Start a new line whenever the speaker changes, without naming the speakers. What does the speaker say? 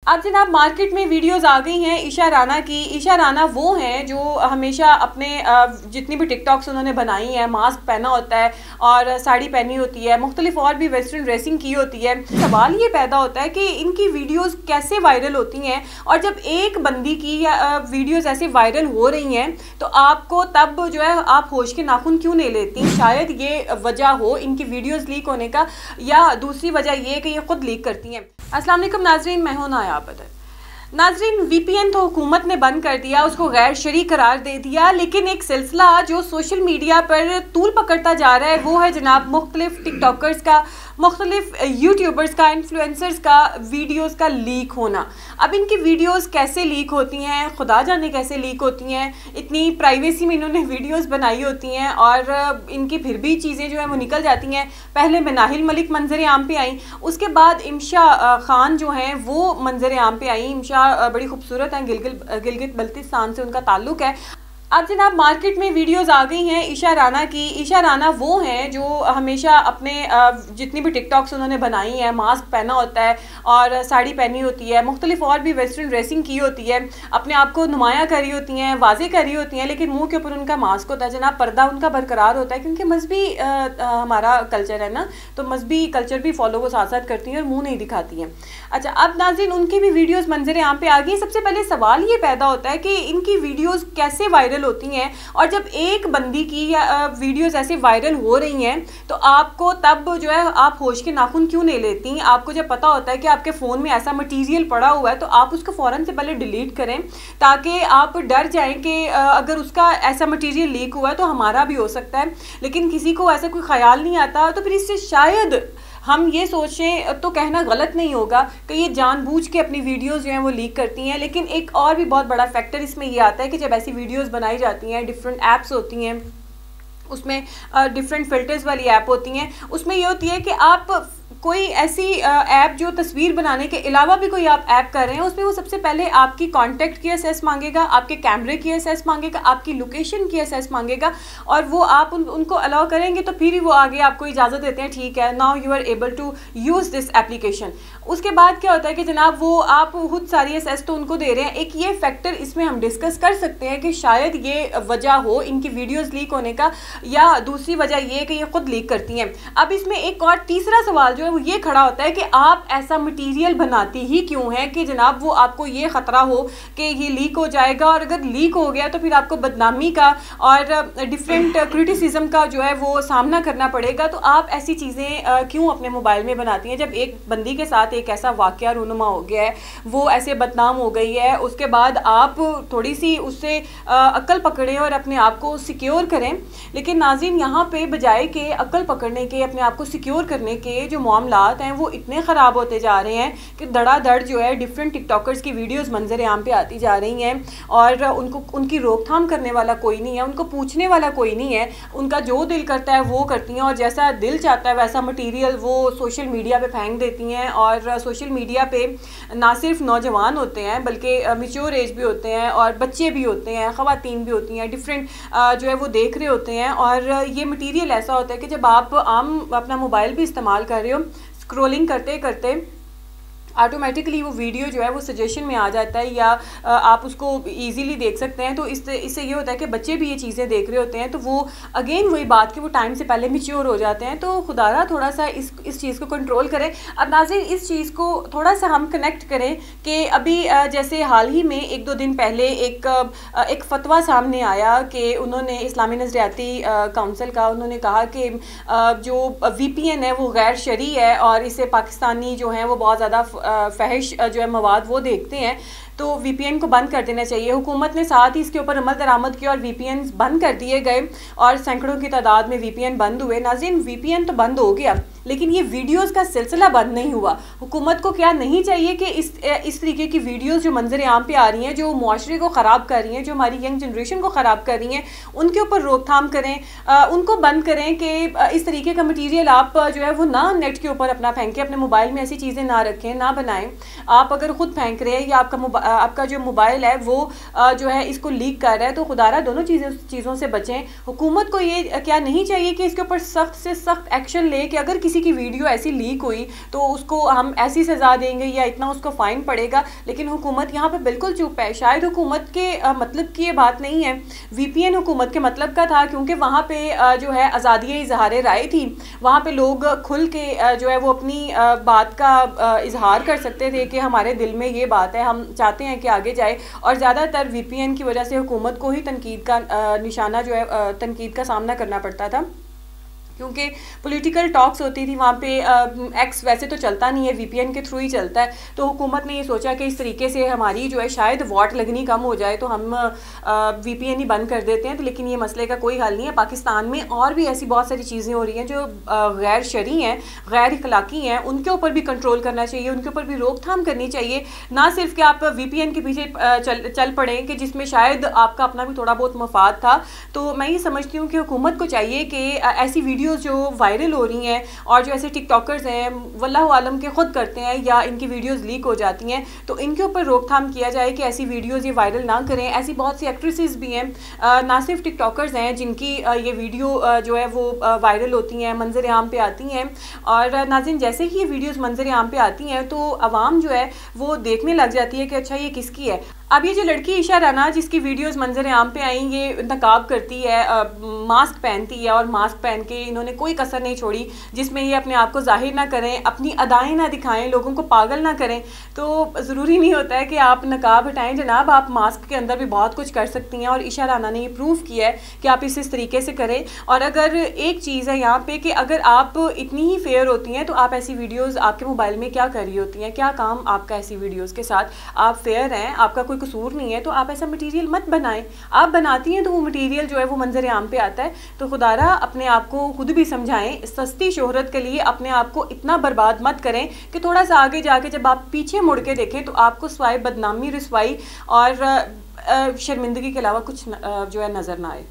अब जनाब मार्केट में वीडियोस आ गई हैं ईशा राना की। ईशा राना वो हैं जो हमेशा अपने जितनी भी टिकटॉक्स उन्होंने बनाई हैं, मास्क पहना होता है और साड़ी पहनी होती है, मुख्तलिफ और भी वेस्टर्न ड्रेसिंग की होती है। सवाल ये पैदा होता है कि इनकी वीडियोस कैसे वायरल होती हैं, और जब एक बंदी की या वीडियोस ऐसे वायरल हो रही हैं तो आपको तब जो है आप होश के नाखून क्यों नहीं लेती? शायद ये वजह हो इनकी वीडियोज़ लीक होने का, या दूसरी वजह ये कि ये खुद लीक करती हैं। अस्सलाम वालेकुम नाजरीन, मैं हूं नायाब बदर। नाजरीन, वीपीएन तो हुकूमत ने बंद कर दिया, उसको गैर शरई करार दे दिया, लेकिन एक सिलसिला जो सोशल मीडिया पर तूल पकड़ता जा रहा है वो है जनाब मुख्तलिफ टिकटॉकर्स का, मुख्तलिफ यूट्यूबर्स का, इन्फ्लुएंसर्स का वीडियोस का लीक होना। अब इनकी वीडियोस कैसे लीक होती हैं, खुदा जाने कैसे लीक होती हैं। इतनी प्राइवेसी में इन्होंने वीडियोस बनाई होती हैं और इनकी फिर भी चीज़ें जो हैं वो निकल जाती हैं। पहले मनाहिल मलिक मंजर आम पे आई, उसके बाद इमशा खान जो हैं वो मंजर आम पे आई। इमशा बड़ी खूबसूरत हैं, गिलगित बल्तिस्तान से उनका ताल्लुक़ है। अब जनाब मार्केट में वीडियोस आ गई हैं ईशा राना की। ईशा राना वो हैं जो हमेशा अपने जितनी भी टिकटॉक्स उन्होंने बनाई हैं, मास्क पहना होता है और साड़ी पहनी होती है, मुख्तलिफ और भी वेस्टर्न ड्रेसिंग की होती है, अपने आप को नुमाया करी होती हैं, वाजे करी होती हैं, लेकिन मुंह के ऊपर उनका मास्क होता है जनाब, पर्दा उनका बरकरार होता है, क्योंकि मजहबी हमारा कल्चर है ना, तो मजहबी कल्चर भी फॉलो वो साथ साथ करती हैं और मुँह नहीं दिखाती हैं। अच्छा, अब नाज़रीन उनकी भी वीडियोज़ मंजर आम पे आ गई। सबसे पहले सवाल ये पैदा होता है कि इनकी वीडियोज़ कैसे वायरल होती हैं, और जब एक बंदी की या वीडियोस ऐसे वायरल हो रही हैं तो आपको तब जो है आप होश के नाखून क्यों नहीं लेती? आपको जब पता होता है कि आपके फ़ोन में ऐसा मटेरियल पड़ा हुआ है तो आप उसको फ़ौरन से पहले डिलीट करें, ताकि आप डर जाएं कि अगर उसका ऐसा मटेरियल लीक हुआ है तो हमारा भी हो सकता है। लेकिन किसी को ऐसा कोई ख्याल नहीं आता, तो फिर इससे शायद हम ये सोचें तो कहना गलत नहीं होगा कि ये जानबूझ के अपनी वीडियोस जो हैं वो लीक करती हैं। लेकिन एक और भी बहुत बड़ा फैक्टर इसमें ये आता है कि जब ऐसी वीडियोस बनाई जाती हैं, डिफरेंट ऐप्स होती हैं, उसमें डिफरेंट फ़िल्टर्स वाली ऐप होती हैं, उसमें ये होती है कि आप कोई ऐसी ऐप जो तस्वीर बनाने के अलावा भी कोई आप ऐप कर रहे हैं, उसमें वो सबसे पहले आपकी कांटेक्ट की एसेस मांगेगा, आपके कैमरे की एसेस मांगेगा, आपकी लोकेशन की एसेस मांगेगा, और वो आप उनको अलाउ करेंगे तो फिर वो आगे आपको इजाज़त देते हैं, ठीक है now you are able to use this application. उसके बाद क्या होता है कि जनाब वो आप खुद सारी एसेस तो उनको दे रहे हैं। एक ये फैक्टर इसमें हम डिस्कस कर सकते हैं कि शायद ये वजह हो इनकी वीडियोज़ लीक होने का, या दूसरी वजह ये कि ये खुद लीक करती हैं। अब इसमें एक और तीसरा सवाल जो है वो ये खड़ा होता है कि आप ऐसा मटेरियल बनाती ही क्यों है कि जनाब वो आपको ये ख़तरा हो कि ये लीक हो जाएगा, और अगर लीक हो गया तो फिर आपको बदनामी का और डिफरेंट क्रिटिसिज्म का जो है वो सामना करना पड़ेगा। तो आप ऐसी चीज़ें क्यों अपने मोबाइल में बनाती हैं? जब एक बंदी के साथ एक ऐसा वाक़या रूनुमा हो गया है, वो ऐसे बदनाम हो गई है, उसके बाद आप थोड़ी सी उससे अक्ल पकड़ें और अपने आप को सिक्योर करें। लेकिन नाज़रीन यहाँ पे बजाय के अक्ल पकड़ने के, अपने आप को सिक्योर करने के जो मामलात हैं वो इतने ख़राब होते जा रहे हैं कि धड़ाधड़ जो है डिफरेंट टिकटॉकर्स की वीडियोस मंजर आम पे आती जा रही हैं, और उनकी रोकथाम करने वाला कोई नहीं है, उनको पूछने वाला कोई नहीं है। उनका जो दिल करता है वो करती हैं, और जैसा दिल चाहता है वैसा मटीरियल वो सोशल मीडिया पे फेंक देती हैं। और सोशल मीडिया पे ना सिर्फ नौजवान होते हैं बल्कि मैच्योर एज भी होते हैं, और बच्चे भी होते हैं, ख़वातीन भी होती हैं, डिफरेंट जो है वो देख रहे होते हैं। और ये मटीरियल ऐसा होता है कि जब आप आम अपना मोबाइल भी इस्तेमाल कर रहे हो, स्क्रॉलिंग करते करते ऑटोमेटिकली वो वीडियो जो है वो सजेशन में आ जाता है, या आप उसको इजीली देख सकते हैं। तो इससे ये होता है कि बच्चे भी ये चीज़ें देख रहे होते हैं, तो वो अगेन वही बात कि वो टाइम से पहले मैच्योर हो जाते हैं। तो खुदारा थोड़ा सा इस चीज़ को कंट्रोल करें। अब नाज़रीन इस चीज़ को थोड़ा सा हम कनेक्ट करें कि अभी जैसे हाल ही में 1-2 दिन पहले एक फतवा सामने आया कि उन्होंने इस्लामी नज़रियाती काउंसिल का उन्होंने कहा कि जो VPN है वो गैर शरई है, और इसे पाकिस्तानी जो हैं वो बहुत ज़्यादा फहश जो है मवाद वो देखते हैं, तो VPN को बंद कर देना चाहिए। हुकूमत ने साथ ही इसके ऊपर अमल दरामद किया और VPN बंद कर दिए गए, और सैकड़ों की तादाद में VPN बंद हुए। नाज़रीन VPN तो बंद हो गया, लेकिन ये वीडियोस का सिलसिला बंद नहीं हुआ। हुकूमत को क्या नहीं चाहिए कि इस तरीके की वीडियोस जो मंजर आम पे आ रही हैं, जो मुआशरे को ख़राब कर रही हैं, जो हमारी यंग जनरेशन को ख़राब कर रही हैं, उनके ऊपर रोकथाम करें, उनको बंद करें कि इस तरीके का मटीरियल आप जो है वो ना नेट के ऊपर अपना फेंकें, अपने मोबाइल में ऐसी चीज़ें ना रखें, ना बनाएं। आप अगर ख़ुद फेंक रहे हैं या आपका जो मोबाइल है वो जो है इसको लीक कर रहा है, तो खुदारा दोनों चीज़ों से बचें। हुकूमत को ये क्या नहीं चाहिए कि इसके ऊपर सख्त से सख्त एक्शन ले कि अगर किसी किसी की वीडियो ऐसी लीक हुई तो उसको हम ऐसी सज़ा देंगे या इतना उसको फ़ाइन पड़ेगा, लेकिन हुकूमत यहाँ पे बिल्कुल चुप है। शायद हुकूमत के मतलब की ये बात नहीं है, VPN हुकूमत के मतलब का था, क्योंकि वहाँ पे जो है आज़ादी इजहार राय थी, वहाँ पे लोग खुल के जो है वो अपनी बात का इजहार कर सकते थे कि हमारे दिल में ये बात है, हम चाहते हैं कि आगे जाए। और ज़्यादातर VPN की वजह से हुकूमत को ही तनकीद का निशाना जो है तनकीद का सामना करना पड़ता था, क्योंकि पॉलिटिकल टॉक्स होती थी वहाँ पे। एक्स वैसे तो चलता नहीं है, VPN के थ्रू ही चलता है। तो हुकूमत ने ये सोचा कि इस तरीके से हमारी जो है शायद वॉट लगनी कम हो जाए, तो हम VPN ही बंद कर देते हैं। तो लेकिन ये मसले का कोई हल नहीं है। पाकिस्तान में और भी ऐसी बहुत सारी चीज़ें हो रही हैं जो गैर शरई हैं, गैर इखलाकी हैं, उनके ऊपर भी कंट्रोल करना चाहिए, उनके ऊपर भी रोकथाम करनी चाहिए। ना सिर्फ कि आप VPN के पीछे चल पड़ें कि जिसमें शायद आपका अपना भी थोड़ा बहुत मफाद था। तो मैं ये समझती हूँ कि हुकूमत को चाहिए कि ऐसी वीडियो जो वायरल हो रही हैं और जो ऐसे टिकटॉकर्स हैं वल्लाहु आलम के खुद करते हैं या इनकी वीडियोस लीक हो जाती हैं, तो इनके ऊपर रोकथाम किया जाए कि ऐसी वीडियोस ये वायरल ना करें। ऐसी बहुत सी एक्ट्रेसेस भी हैं, ना सिर्फ टिकटॉकर्स हैं जिनकी ये वीडियो जो है वो वायरल होती हैं, मंजर आम पे आती हैं। और नाज़रीन, जैसे ही ये वीडियोस मंजर आम पे आती हैं तो आवाम जो है वो देखने लग जाती है कि अच्छा ये किसकी है। अब ये जो लड़की ईशा राना जिसकी वीडियोस मंजर आम पे आई, ये नकाब करती है, मास्क पहनती है, और मास्क पहन के इन्होंने कोई कसर नहीं छोड़ी जिसमें ये अपने आप को जाहिर ना करें, अपनी अदाएं ना दिखाएं, लोगों को पागल ना करें। तो ज़रूरी नहीं होता है कि आप नकाब हटाएं जनाब, आप मास्क के अंदर भी बहुत कुछ कर सकती हैं। और ईशा राना ने ये प्रूव किया है कि आप इस तरीके से करें। और अगर एक चीज़ है यहाँ पे कि अगर आप इतनी ही फेयर होती हैं तो आप ऐसी वीडियोज़ आपके मोबाइल में क्या कर रही होती हैं, क्या काम आपका ऐसी वीडियोज़ के साथ? आप फेयर हैं, आपका कोई कसूर नहीं है, तो आप ऐसा मटेरियल मत बनाएं। आप बनाती हैं तो वो मटेरियल जो है वो मंजर आम पे आता है। तो खुदारा अपने आप को खुद भी समझाएं, सस्ती शोहरत के लिए अपने आप को इतना बर्बाद मत करें कि थोड़ा सा आगे जाके जब आप पीछे मुड़ के देखें तो आपको स्वाय बदनामी, रुसवाई और शर्मिंदगी के अलावा कुछ जो है नज़र ना आए।